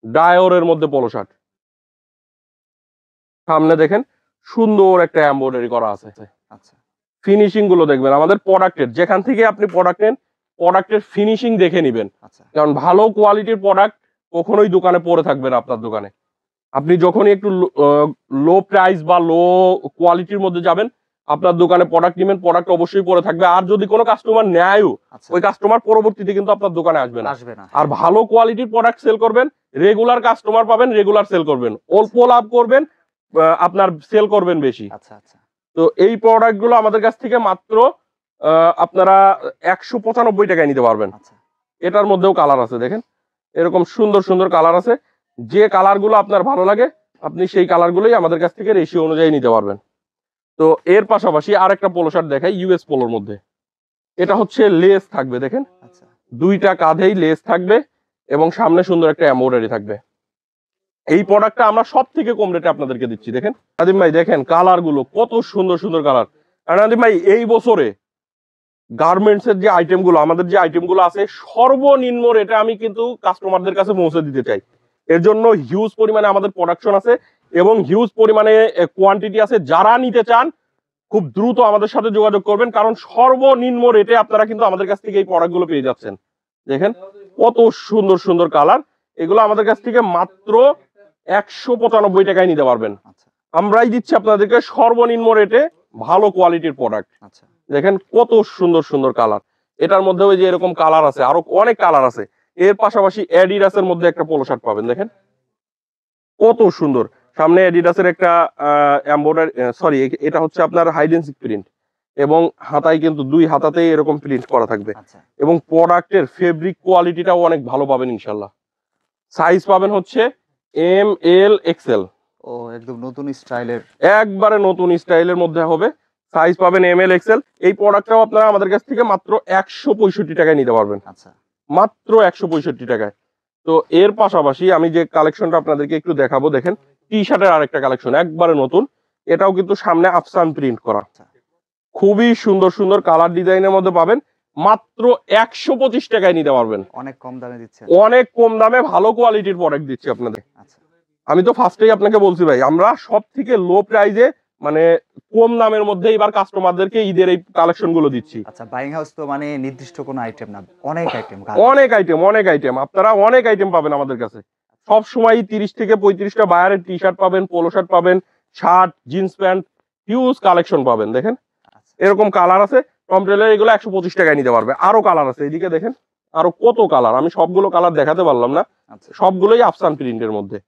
ডায়োরের মধ্যে পোলো শার্ট। সামনে দেখেন সুন্দর একটা এমব্রয়ডারি করা আছে। আচ্ছা ফিনিশিং গুলো দেখবেন আমাদের প্রোডাক্টের, যেখান থেকে আপনি প্রোডাক্ট নেন প্রোডাক্টের ফিনিশিং দেখে নিবেন। আচ্ছা কারণ ভালো কোয়ালিটির প্রোডাক্ট কখনোই দোকানে পড়ে থাকবে না আপনার দোকানে। আপনি যখনই একটু লো প্রাইস বা লো কোয়ালিটির মধ্যে যাবেন, আপনার দোকানে প্রোডাক্ট নেবেন, প্রোডাক্ট অবশ্যই পড়ে থাকবে। আর যদি কোনো কাস্টমার নেয়ও, আচ্ছা ওই কাস্টমার পরবর্তীতে কিন্তু আপনার দোকানে আসবে না। আসবে না। আর ভালো কোয়ালিটির প্রোডাক্ট সেল করবেন, রেগুলার কাস্টমার পাবেন, রেগুলার সেল করবেন, অল্প লাভ করবেন, আপনার সেল করবেন বেশি। আচ্ছা আচ্ছা তো এই প্রোডাক্ট গুলো আমাদের কাছ থেকে মাত্র আপনারা 195 টাকায় নিতে পারবেন। আচ্ছা এটার মধ্যেও কালার আছে, দেখেন এরকম সুন্দর সুন্দর কালার আছে। যে কালার গুলো আপনার ভালো লাগে আপনি সেই কালার গুলোই আমাদের কাছ থেকে রেশিও অনুযায়ী নিতে পারবেন। তো এর পাশাপাশি আরেকটা পোলো শার্ট দেখাই ইউএস পোলোর মধ্যে। এটা হচ্ছে লেস থাকবে, দেখেন আচ্ছা দুইটা কাঁধেই লেস থাকবে এবং সামনে সুন্দর একটা এমব্রয়ডারি থাকবে। এই প্রোডাক্টটা আমরা সব থেকে কম রেটে আপনাদেরকে দিচ্ছি। দেখেন নাদিম ভাই, দেখেন কালার গুলো কত সুন্দর সুন্দর কালার। আর নাদিম ভাই এই বছরে গার্মেন্টস এর যে আইটেম গুলো, আমাদের যে আইটেম গুলো আছে, সর্বনিম্ন রেটে আমি কিন্তু কাস্টমারদের কাছে পৌঁছে দিতে চাই। এর জন্য হিউজ পরিমাণে আমাদের প্রোডাকশন আছে এবং হিউজ পরিমাণে কোয়ান্টিটি আছে। যারা নিতে চান খুব দ্রুত আমাদের সাথে যোগাযোগ করবেন, কারণ সর্বনিম্ন রেটে আপনারা কিন্তু আমাদের কাছ থেকে এই প্রোডাক্ট গুলো পেয়ে যাচ্ছেন। দেখেন কত সুন্দর সুন্দর কালার, এগুলো আমাদের কাছ থেকে মাত্র 195 টাকায় নিতে পারবেন। আচ্ছা আমরাই দিচ্ছি আপনাদেরকে সর্বনিম্ন রেটে ভালো কোয়ালিটির প্রোডাক্ট। আচ্ছা দেখেন কত সুন্দর সুন্দর কালার। এটার মধ্যে ওই যে এরকম কালার আছে, আরো অনেক কালার আছে। এর পাশাপাশি অ্যাডিডাসের মধ্যে একটা পোলো শার্ট পাবেন, দেখেন কত সুন্দর। সামনে অ্যাডিডাসের একটা এমব্রয়ডারি, সরি এটা হচ্ছে আপনার হাইডেন্সিক প্রিন্ট, এবং হাতায় কিন্তু দুই হাতাতেই এরকম প্রিন্ট করা থাকবে। আচ্ছা এবং প্রোডাক্টের ফেব্রিক কোয়ালিটিটাও অনেক ভালো পাবেন ইনশাল্লাহ। সাইজ পাবেন হচ্ছে এম এল এক্সেল। ও একদম নতুন স্টাইলের, একবারে নতুন স্টাইলের মধ্যে হবে। সাইজ পাবেন এম এল এক্সেল। এই প্রোডাক্টটাও আপনারা আমাদের কাছ থেকে মাত্র 165 টাকায় নিতে পারবেন, আচ্ছা মাত্র 165 টাকায়। তো এর পাশাপাশি আমি যে কালেকশনটা আপনাদেরকে একটু দেখাবো, দেখেন টি শার্টের আরেকটা কালেকশন একবারে নতুন, এটাও কিন্তু সামনে আফসান প্রিন্ট করা, খুবই সুন্দর সুন্দর কালার ডিজাইনের মধ্যে পাবেন, মাত্র 125 টাকায় নিতে পারবেন। অনেক কম দামে দিচ্ছেন, অনেক কম দামে ভালো কোয়ালিটির প্রোডাক্ট দিচ্ছি আপনাদের। আচ্ছা আমি তো ফার্স্টেই আপনাকে বলছি ভাই, আমরা সব থেকে লো প্রাইজে মানে কম দামের মধ্যে এবার কাস্টমারদেরকে ঈদের এই কালেকশন গুলো দিচ্ছি। আচ্ছা বাইং হাউস তো মানে নির্দিষ্ট কোনো আইটেম না, অনেক আইটেম, অনেক আইটেম আপনারা অনেক আইটেম পাবেন আমাদের কাছে। সব সময় 30 থেকে 35টা বায়ারের টি শার্ট পাবেন, পোলো শার্ট পাবেন, shirt, jeans pant, huge collection পাবেন। দেখেন এরকম কালার আছে, টমট্রেলের এগুলো 125 টাকায় নিতে পারবে। আরো কালার আছে, এদিকে দেখেন আরো কত কালার, আমি সবগুলো কালার দেখাতে পারলাম না, সবগুলোই আফসান প্রিন্টের মধ্যে।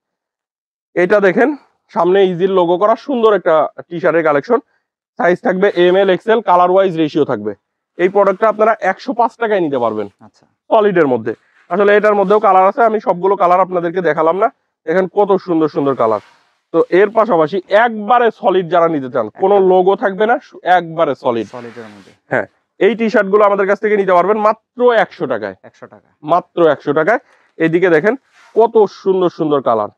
এটা দেখেন সামনে ইজির লোগো করা সুন্দর একটা টি শার্টের কালেকশন, সাইজ থাকবে M L XL, colour wise ratio থাকবে। এই প্রোডাক্টটা আপনারা 105 টাকায় নিতে পারবেন সলিডের মধ্যে। আসলে এটার মধ্যেও কালার আছে, আমি সবগুলো কালার আপনাদেরকে দেখালাম না, দেখেন কত সুন্দর সুন্দর কালার। তো এর পাশাপাশি একবারে সলিড যারা নিতে চান, কোনো লোগো থাকবে না, একবারে সলিড, হ্যাঁ এই টি শার্ট গুলো আমাদের কাছ থেকে নিতে পারবেন মাত্র 100 টাকায়, মাত্র 100 টাকায়। এইদিকে দেখেন কত সুন্দর সুন্দর কালার,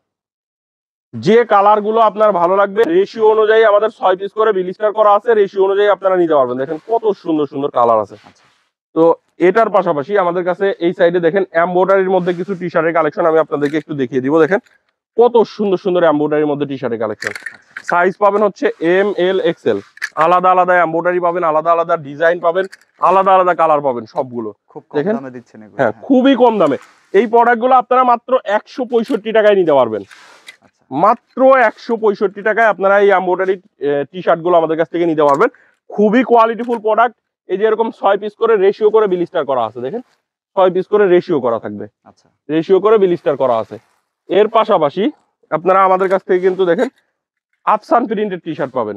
যে কালার গুলো আপনার ভালো লাগবে রেশিও অনুযায়ী আমাদের 6 পিস করে বিলিস্টার করা আছে, রেশিও অনুযায়ী আপনারা নিতে পারবেন। দেখেন কত সুন্দর সুন্দর কালার আছে। তো এটার পাশাপাশি আমাদের কাছে এই সাইডে দেখেন এমব্রয়ডারির মধ্যে কিছু টি শার্টের কালেকশন আমি আপনাদেরকে একটু দেখিয়ে দিব। দেখেন কত সুন্দর সুন্দর এমব্রয়ডারির মধ্যে টি শার্টের কালেকশন, সাইজ পাবেন হচ্ছে এম এল এক্সেল, আলাদা আলাদা এমব্রয়ডারি পাবেন, আলাদা আলাদা ডিজাইন পাবেন, আলাদা আলাদা কালার পাবেন সবগুলো। দেখেন হ্যাঁ খুবই কম দামে এই প্রোডাক্টগুলো আপনারা মাত্র 165 টাকায় নিতে পারবেন, মাত্র 165 টাকায় আপনারা এই এমব্রয়ডারি টি শার্ট গুলো আমাদের কাছ থেকে নিতে পারবেন। খুবই কোয়ালিটিফুল প্রোডাক্ট। এই যে এরকম 6 পিস করে রেশিও করে বিলিস্টার করা আছে, দেখেন 6 পিস করে রেশিও করা থাকবে, রেশিও করে বিলিস্টার করা আছে। এর পাশাপাশি আপনারা আমাদের কাছ থেকে কিন্তু দেখেন আফসান প্রিন্টের টি শার্ট পাবেন।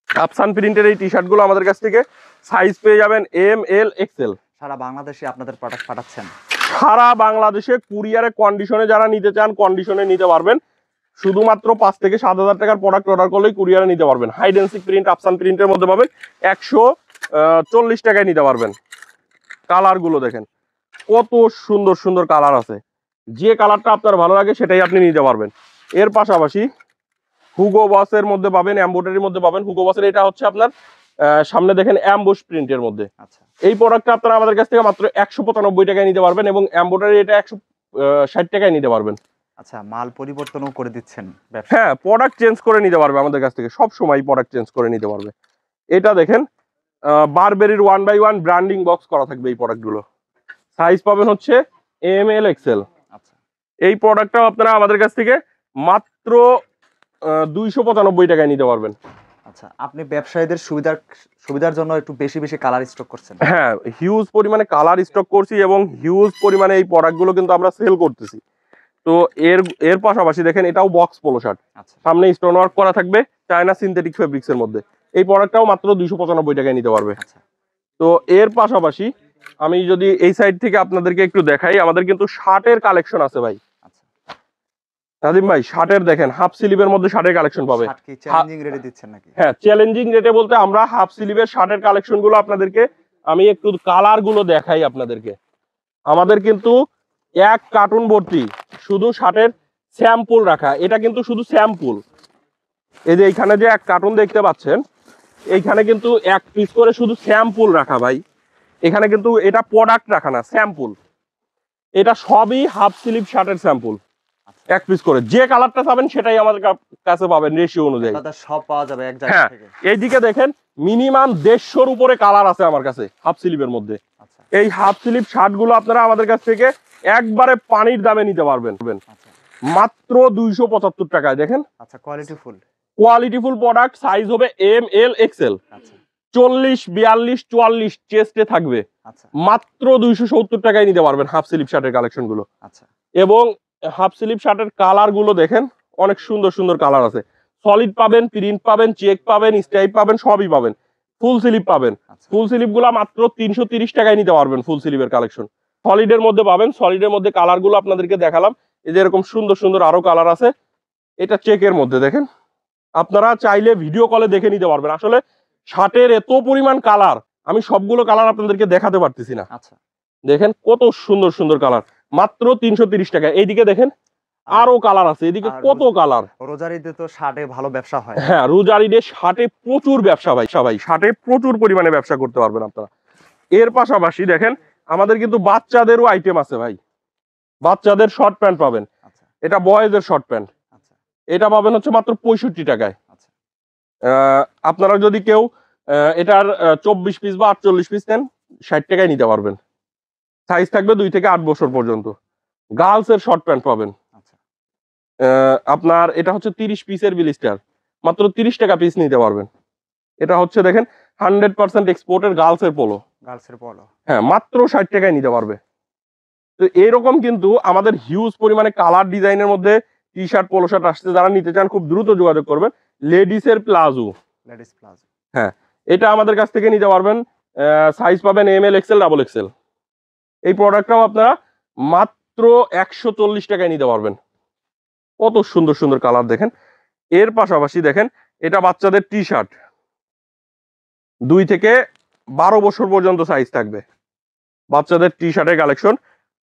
আফসান প্রিন্টের এই টি শার্ট গুলো আমাদের কাছ থেকে সাইজ পেয়ে যাবেন এম এল এক্সেল। সারা বাংলাদেশে আপনাদের প্রোডাক্ট পাঠাচ্ছেন? সারা বাংলাদেশে কুরিয়ারে কন্ডিশনে যারা নিতে চান কন্ডিশনে নিতে পারবেন। শুধুমাত্র 5 থেকে 7,000 টাকার প্রোডাক্ট অর্ডার করলেই কুরিয়ারে নিতে পারবেন। হাইডেন্সিক প্রিন্ট আফসান প্রিন্টের মধ্যে পাবেন 140 টাকায় নিতে পারবেন। কালার গুলো দেখেন কত সুন্দর সুন্দর কালার আছে, যে কালারটা আপনার ভালো লাগে সেটাই আপনি নিতে পারবেন। এর পাশাপাশি হুগো বসের মধ্যে পাবেন, এমব্রয়ডারির মধ্যে পাবেন। হুগো বসের এটা হচ্ছে আপনার সামনে দেখেন অ্যাম্বুশ প্রিন্টের মধ্যে। এই প্রোডাক্টটা আপনারা আমাদের কাছ থেকে মাত্র 195 টাকায় নিতে পারবেন এবং এমব্রয়ডারি এটা 160 টাকায় নিতে পারবেন। আচ্ছা মাল পরিবর্তনও করে দিচ্ছেন? হ্যাঁ প্রোডাক্ট চেঞ্জ করে নিতে পারবে আমাদের কাছ থেকে, সব সময় প্রোডাক্ট চেঞ্জ করে নিতে পারবে। এটা দেখেন বারবেরির 1x1 ব্র্যান্ডিং বক্স করা থাকবে এই প্রোডাক্টগুলো, সাইজ পাবেন হচ্ছে এম এল এক্সেল। এই প্রোডাক্টটাও আপনারা আমাদের কাছ থেকে মাত্র 295 টাকায় নিতে পারবেন। আচ্ছা আপনি ব্যবসায়ীদের সুবিধার জন্য একটু বেশি বেশি কালার স্টক করছেন? হ্যাঁ হিউজ পরিমাণে কালার স্টক করছি এবং হিউজ পরিমাণে এই প্রোডাক্টগুলো কিন্তু আমরা সেল করতেছি। তো এর পাশাপাশি দেখেন এটাও বক্স পোলো শার্ট, সামনে স্টোন ওয়ার্ক করা থাকবে চায়না সিনথেটিক ফেব্রিক্স এর মধ্যে। এই প্রোডাক্টটাও মাত্র 295 টাকায় নিতে পারবে। তো এর পাশাপাশি আমি যদি এই সাইড থেকে আপনাদেরকে একটু দেখাই, আমাদের কিন্তু শার্টের কালেকশন আছে ভাই। নাদিম ভাই শার্টের দেখেন হাফ স্লিভের মধ্যে শার্টের কালেকশন পাবে। চ্যালেঞ্জিং রেটে দিচ্ছেন নাকি? হ্যাঁ চ্যালেঞ্জিং রেটে বলতে আমরা হাফ স্লিভের শার্টের কালেকশন গুলো আপনাদেরকে আমি একটু কালার গুলো দেখাই আপনাদেরকে। আমাদের কিন্তু এক কার্টুন ভর্তি শুধু শার্টের স্যাম্পল রাখা, এটা কিন্তু শুধু স্যাম্পল। এই যে এইখানে যে এক কার্টুন দেখতে পাচ্ছেন, এইখানে কিন্তু এক পিস করে শুধু স্যাম্পল রাখা ভাই। এখানে কিন্তু এটা প্রোডাক্ট রাখা না, স্যাম্পল। এটা সবই হাফ স্লিভ শার্টের স্যাম্পল, এক পিস করে। যে কালারটা পাবেন সেটাই আমাদের কাছে পাবেন রেশিও অনুযায়ী, সব পাওয়া যাবে এক জায়গা থেকে। এইদিকে দেখেন মিনিমাম 150-র উপরে কালার আছে আমার কাছে হাফ স্লিভের মধ্যে। এই হাফ স্লিভ শার্ট গুলো আপনারা আমাদের কাছ থেকে একবারে পানির দামে নিতে পারবেন মাত্র 275 টাকায়। দেখেন আচ্ছা কোয়ালিটিফুল প্রোডাক্ট, সাইজ হবে এম এল এক্সেল, 40, 42, 44 চেস্টে থাকবে। মাত্র 270 টাকায় নিতে পারবেন হাফ স্লিভ শার্টের কালেকশন গুলো। এবং হাফ স্লিভ শার্টের কালার গুলো দেখেন অনেক সুন্দর সুন্দর কালার আছে। সলিড পাবেন, প্রিন্ট পাবেন, চেক পাবেন, স্ট্রাইপ পাবেন, সবই পাবেন। ফুল স্লিভ পাবেন, ফুল স্লিভ গুলা মাত্র 330 টাকায় নিতে পারবেন। ফুল স্লিভের কালেকশন সলিডের মধ্যে পাবেন। সলিডের মধ্যে কালার গুলো আপনাদেরকে দেখালাম, এই যে এরকম সুন্দর সুন্দর আরো কালার আছে। এটা চেকের মধ্যে দেখেন, আপনারা চাইলে ভিডিও কলে দেখে নিতে পারবেন। আসলে শার্টের এত পরিমাণ কালার, আমি সবগুলো কালার আপনাদেরকে দেখাতে পারতেছি না। দেখেন কত সুন্দর সুন্দর কালার, মাত্র 330 টাকা। এইদিকে দেখেন আরো কালার আছে, এদিকে কত কালার। রোজারিতে তো শার্টে ভালো ব্যবসা হয়। হ্যাঁ, রোজারিডে শার্টে প্রচুর ব্যবসা ভাই, সবাই শার্টে প্রচুর পরিমাণে ব্যবসা করতে পারবেন আপনারা। এর পাশাপাশি দেখেন আমাদের কিন্তু বাচ্চাদেরও আইটেম আছে ভাই, বাচ্চাদের শর্ট প্যান্ট পাবেন। এটা বয়েজের শর্ট প্যান্ট, এটা পাবেন হচ্ছে মাত্র 65 টাকায়। আপনারা যদি কেউ এটার 24 পিস বা 48 পিস নেন 60 টাকায় নিতে পারবেন। সাইজ থাকবে 2 থেকে 8 বছর পর্যন্ত। গার্লসের শর্ট প্যান্ট পাবেন, আপনার এটা হচ্ছে 30 পিসের ব্লিস্টার, মাত্র 30 টাকা পিস নিতে পারবেন। এটা হচ্ছে দেখেন 100% এক্সপোর্টের গার্লসের পোলো, হ্যাঁ মাত্র 60 টাকায় নিতে পারবে। তো এইরকম কিন্তু আমাদের হিউজ পরিমাণে কালার ডিজাইনের মধ্যে টি শার্ট পোলো শার্ট আসছে, যারা নিতে চান খুব দ্রুত যোগাযোগ করবেন। লেডিসের প্লাজো, হ্যাঁ এটা আমাদের কাছ থেকে নিতে পারবেন, সাইজ পাবেন ML XL ডাবল XL। এই প্রোডাক্টটাও আপনারা মাত্র 140 টাকায় নিতে পারবেন। কত সুন্দর সুন্দর কালার দেখেন। এর পাশাপাশি দেখেন এটা বাচ্চাদের টি শার্ট, 2 থেকে 12 বছর পর্যন্ত সাইজ থাকবে। বাচ্চাদের টি শার্টের কালেকশন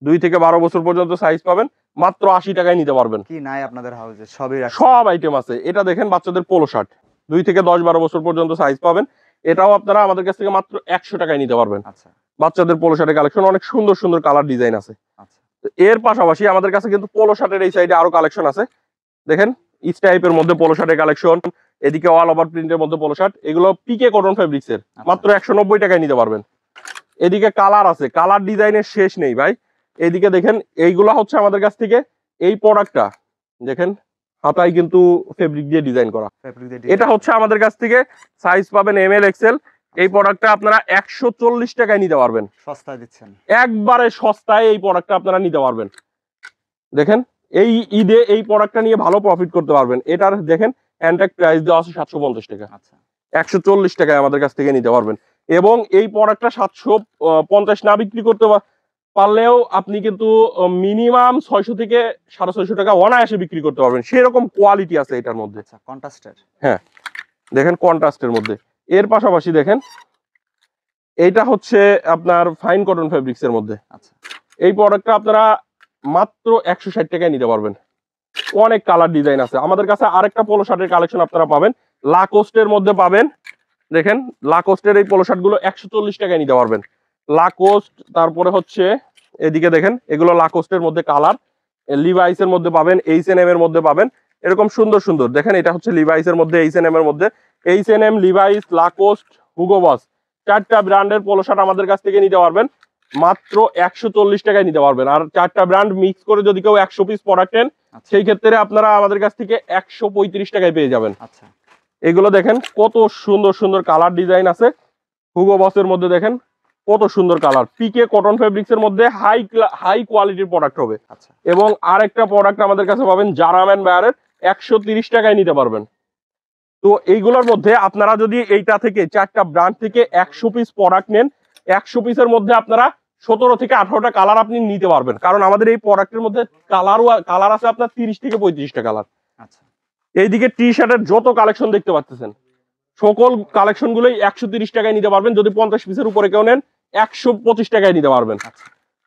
2 থেকে 12 বছর পর্যন্ত সাইজ পাবেন, মাত্র 80 টাকায় নিতে পারবেন। কি নাই আপনাদের হাউসে? সব আইটেম আছে। এটা দেখেন বাচ্চাদের পোলো শার্ট, 2 থেকে 10-12 বছর পর্যন্ত সাইজ পাবেন। এটাও আপনারা আমাদের কাছ থেকে মাত্র 100 টাকায় নিতে পারবেন। বাচ্চাদের পোলো শার্টের কালেকশন অনেক সুন্দর সুন্দর কালার ডিজাইন আছে। এর পাশাপাশি আমাদের কাছে কিন্তু পোলো শার্টের এই সাইডে আরো কালেকশন আছে। দেখেন ইচ টাইপের মধ্যে পোলো শার্টের কালেকশন, এদিকে অল ওভার প্রিন্টের মধ্যে পোলো শার্ট, এগুলো পিকে কটন ফেব্রিক্স এর, মাত্র 190 টাকায় নিতে পারবেন। এদিকে কালার আছে, কালার ডিজাইনের শেষ নেই ভাই। এইদিকে দেখেন এইগুলা হচ্ছে আমাদের কাছ থেকে, এই প্রোডাক্টটা দেখেন হাতায় কিন্তু ফেব্রিক দিয়ে ডিজাইন করা, এটা হচ্ছে আমাদের কাছ থেকে সাইজ পাবেন ML XL। এই প্রোডাক্টটা আপনারা 140 টাকায় নিতে পারবেন, সস্তায় দিচ্ছেন, একবারে সস্তায় এই প্রোডাক্টটা আপনারা নিতে পারবেন। দেখেন এই ঈদে এই প্রোডাক্টটা নিয়ে ভালো প্রফিট করতে পারবেন। এটার দেখেন অ্যান্টাক প্রাইস দেওয়া আছে 750 টাকা, 140 টাকায় আমাদের কাছ থেকে নিতে পারবেন। এবং এই প্রোডাক্টটা 750 না বিক্রি করতে পারলেও আপনি কিন্তু মিনিমাম 600 থেকে 650 টাকা অনায়াসে বিক্রি করতে পারবেন, সেরকম কোয়ালিটি আছে এটার মধ্যে। কন্ট্রাস্টের, হ্যাঁ দেখেন কন্ট্রাস্টের মধ্যে। এর পাশাপাশি দেখেন এইটা হচ্ছে আপনার ফাইন কটন ফেব্রিক্স এর মধ্যে। এই প্রোডাক্টটা আপনারা মাত্র 160 টাকায় নিতে পারবেন। অনেক কালার ডিজাইন আছে আমাদের কাছে। আরেকটা পোলো শার্টের কালেকশন আপনারা পাবেন লাকোস্টের মধ্যে পাবেন। দেখেন লাকোস্টের এই পোলো শার্ট গুলো 140 টাকায় নিতে পারবেন। লাকোস্ট, তারপরে হচ্ছে এদিকে দেখেন এগুলো লাকোস্টের মধ্যে কালার, লিভাইসের মধ্যে পাবেন, H&M এর মধ্যে পাবেন, এরকম সুন্দর সুন্দর। দেখেন এটা হচ্ছে লিভাইসের মধ্যে, H&M এর মধ্যে, H&M, লিভাইস, লাকোস্ট, হুগো বস, 4টা ব্র্যান্ডের পোলো শার্ট আমাদের কাছ থেকে নিতে পারবেন মাত্র 140 টাকায় নিতে পারবেন। আর 4টা ব্র্যান্ড মিক্স করে যদি কেউ 100 পিস প্রোডাক্ট নেন সেই ক্ষেত্রে আপনারা আমাদের কাছ থেকে 135 টাকায় পেয়ে যাবেন। এগুলো দেখেন কত সুন্দর সুন্দর কালার ডিজাইন আছে। হুগো বসের মধ্যে দেখেন কত সুন্দর কালার, পিকে কটন ফেব্রিক্স এর মধ্যে হাই কোয়ালিটির প্রোডাক্ট হবে। এবং আরেকটা প্রোডাক্ট আমাদের কাছে পাবেন জারাম্যান বায়ারের, 130 টাকায় নিতে পারবেন। তো এইগুলোর মধ্যে আপনারা যদি এইটা থেকে 4টা ব্র্যান্ড থেকে 100 পিস প্রোডাক্ট নেন, 100 পিসের মধ্যে আপনারা 17 থেকে 18টা কালার আপনি নিতে পারবেন। কারণ আমাদের এই প্রোডাক্টের মধ্যে কালার আছে আপনার 30 থেকে 35টা কালার। এইদিকে টি শার্টের যত কালেকশন দেখতে পাচ্ছেন সকল কালেকশন গুলোই 130 টাকায় নিতে পারবেন। যদি 50 পিসের উপরে কেউ নেন 125 টাকায় নিতে পারবেন।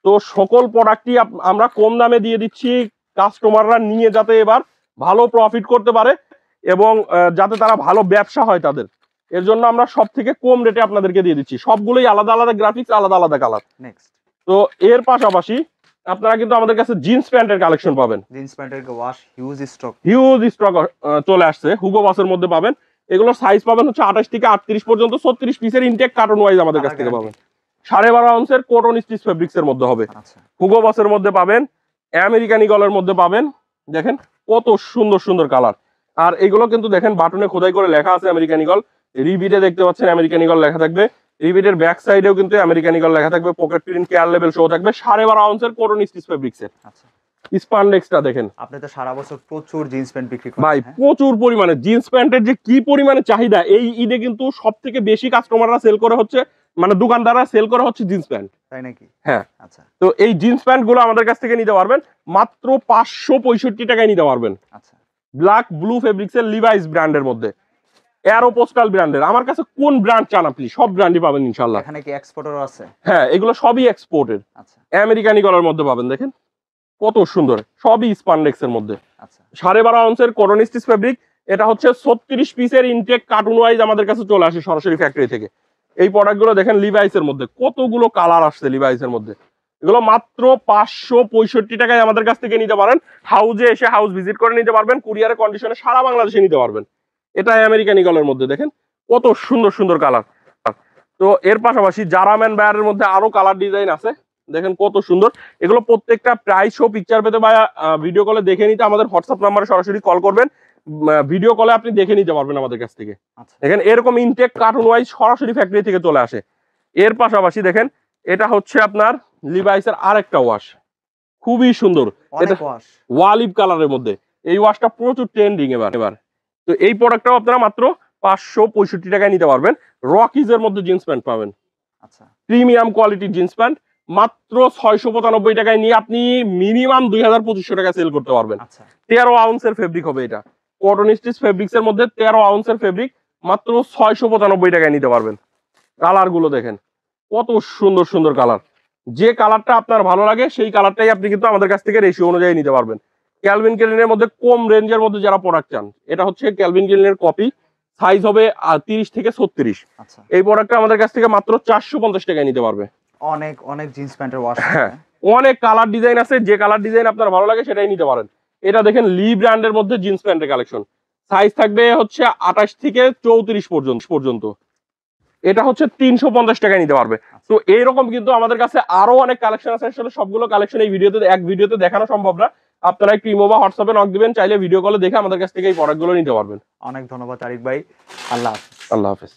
তো সকল প্রোডাক্টই আমরা কম দামে দিয়ে দিচ্ছি, কাস্টমাররা নিয়ে যাতে এবার ভালো প্রফিট করতে পারে এবং যাতে তারা ভালো ব্যবসা হয় তাদের, এর জন্য আমরা সব থেকে কম রেটে আপনাদেরকে দিয়ে দিচ্ছি। সবগুলোই আলাদা আলাদা গ্রাফিক্স, আলাদা আলাদা কালার। তো এর পাশাপাশি আপনারা কিন্তু আমাদের কাছে জিন্স প্যান্টের কালেকশন পাবেন। জিন্স প্যান্টের ওয়াশ হিউজ স্টক চলে আসছে, হুগো বসের মধ্যে পাবেন। এগুলোর সাইজ পাবেন হচ্ছে 28 থেকে 38 পর্যন্ত, 36 পিসের ইনটেক কার্টন ওয়াইজ আমাদের কাছ থেকে পাবেন। 12.5 আউন্সের কটন স্টিচ ফেব্রিক্স এর মধ্যে হবে। হুগো বসের মধ্যে পাবেন, আমেরিকান ইগলের মধ্যে পাবেন। দেখেন কত সুন্দর সুন্দর কালার। আর এগুলো কিন্তু দেখেন বাটনে খোদাই করে লেখা আছে আমেরিকান ইগল। রিবিটে দেখতে পাচ্ছেন আমেরিকান ইগল লেখা থাকবে, রিবিটের ব্যাক সাইডেও কিন্তু আমেরিকান ইগল লেখা থাকবে, pocket print care level show থাকবে। 12.5 আউন্সের কটন স্টিচ ফেব্রিক্স এর স্পান্ডেক্সটা দেখেন। আপনি তো সারা বছর প্রচুর জিন্স প্যান্ট বিক্রি করেন ভাই, প্রচুর পরিমাণে জিন্স প্যান্টের যে কি পরিমাণে চাহিদা, এই ঈদে কিন্তু সব থেকে বেশি কাস্টমাররা সেল করে হচ্ছে, মানে দোকানদাররা সেল করে হচ্ছে জিন্স প্যান্ট, তাই নাকি? হ্যাঁ। তো এই জিন্স প্যান্ট গুলো আমাদের কাছ থেকে নিতে পারবেন মাত্র 565 টাকায় নিতে পারবেন। ব্ল্যাক ব্লু ফেব্রিক্স এর লিভাইস ব্র্যান্ডের মধ্যে, এরোপোস্টাল ব্র্যান্ডের। আমার কাছে কোন ব্র্যান্ড চান আপনি, সব ব্র্যান্ডই পাবেন ইনশাআল্লাহ। এখানে কি এক্সপোর্টার আছে? হ্যাঁ, এগুলো সবই এক্সপোর্টের। আমেরিকান ইগলের মধ্যে পাবেন। দেখেন কত সুন্দর, সবই স্পান্ডেক্সের মধ্যে। আচ্ছা 12.5 আউন্সের কটন স্টিচ ফেব্রিক, এটা হচ্ছে 36 পিসের ইনটেক কার্টুন ওয়াইজ আমাদের কাছে চলে আসে সরাসরি ফ্যাক্টরি থেকে। এই প্রোডাক্টগুলো দেখেন লিভাইসের মধ্যে কতগুলো কালার আসছে লিভাইসের মধ্যে, এগুলো মাত্র 565 টাকায় আমাদের কাছ থেকে নিতে পারেন। হাউজে এসে হাউস ভিজিট করে নিতে পারবেন, কুরিয়ারের কন্ডিশনে সারা বাংলাদেশে নিতে পারবেন। এটা আমেরিকান ইগলের মধ্যে দেখেন কত সুন্দর সুন্দর কালার। তো এর পাশাপাশি জারাম্যান ব্যারের মধ্যে আরো কালার ডিজাইন আছে, দেখেন কত সুন্দর। এগুলো প্রত্যেকটা প্রাইস ও পিকচার পেতে বা ভিডিও কলে দেখে নিতে আমাদের হোয়াটসঅ্যাপ নাম্বারে সরাসরি কল করবেন, ভিডিও কলে আপনি দেখে নিতে পারবেন আমাদের কাছ থেকে। আচ্ছা দেখেন এরকম ইনটেক কার্টুন ওয়াইজ সরাসরি ফ্যাক্টরি থেকে চলে আসে। এর পাশাপাশি দেখেন এটা হচ্ছে আপনার লিভাইসের আরেকটা ওয়াশ, খুবই সুন্দর, এটা অনেক ওয়াশ ওয়ালিভ কালারের মধ্যে। এই ওয়াশটা প্রচুর ট্রেন্ডিং এবার। তো এই প্রোডাক্টটাও আপনারা মাত্র 565 টাকায় নিতে পারবেন। রকিজের মধ্যে জিন্স প্যান্ট পাবেন, আচ্ছা প্রিমিয়াম কোয়ালিটির জিন্স প্যান্ট মাত্র 695 টাকায় নিয়ে আপনি মিনিমাম 2200-2500 টাকা সেল করতে পারবেন। আচ্ছা 13 আউন্সের ফেব্রিক হবে এটা, কটন স্টিচ ফেব্রিক্স এর মধ্যে 13 আউন্সের ফেব্রিক মাত্র 695 টাকায় নিতে পারবেন। কালার গুলো দেখেন কত সুন্দর সুন্দর কালার, যে কালারটা আপনার ভালো লাগে সেই কালারটাই আপনি কিন্তু আমাদের কাছ থেকে রেশিও অনুযায়ী নিতে পারবেন। ক্যালভিন ক্লিনের মধ্যে কম রেঞ্জের মধ্যে যারা প্রোডাক্ট চান, এটা হচ্ছে ক্যালভিন ক্লিনের কপি, সাইজ হবে 30 থেকে 36। আচ্ছা এই প্রোডাক্টটা আমাদের কাছ থেকে মাত্র 450 টাকায় নিতে পারবে। অনেক অনেক জিন্স প্যান্টের ওয়াশ হ্যাঁ, অনেক কালার ডিজাইন আছে, যে কালার ডিজাইন আপনার ভালো লাগে সেটাই নিতে পারেন। এটা দেখেন লি ব্র্যান্ডের মধ্যে জিন্স প্যান্টের কালেকশন, সাইজ থাকবে হচ্ছে 28 থেকে 34 পর্যন্ত। এটা হচ্ছে 350 টাকায় নিতে পারবে। তো এইরকম কিন্তু আমাদের কাছে আরো অনেক কালেকশন আছে, আসলে সবগুলো কালেকশন এই ভিডিওতে দেখানো সম্ভব না। আপনারা একটু ইমো বা হোয়াটসঅ্যাপে নক দিবেন, চাইলে ভিডিও কলে দেখে আমাদের কাছ থেকে এই প্রোডাক্টগুলো নিতে পারবেন। অনেক ধন্যবাদ তারিক ভাই, আল্লাহ হাফেজ। আল্লাহ হাফেজ।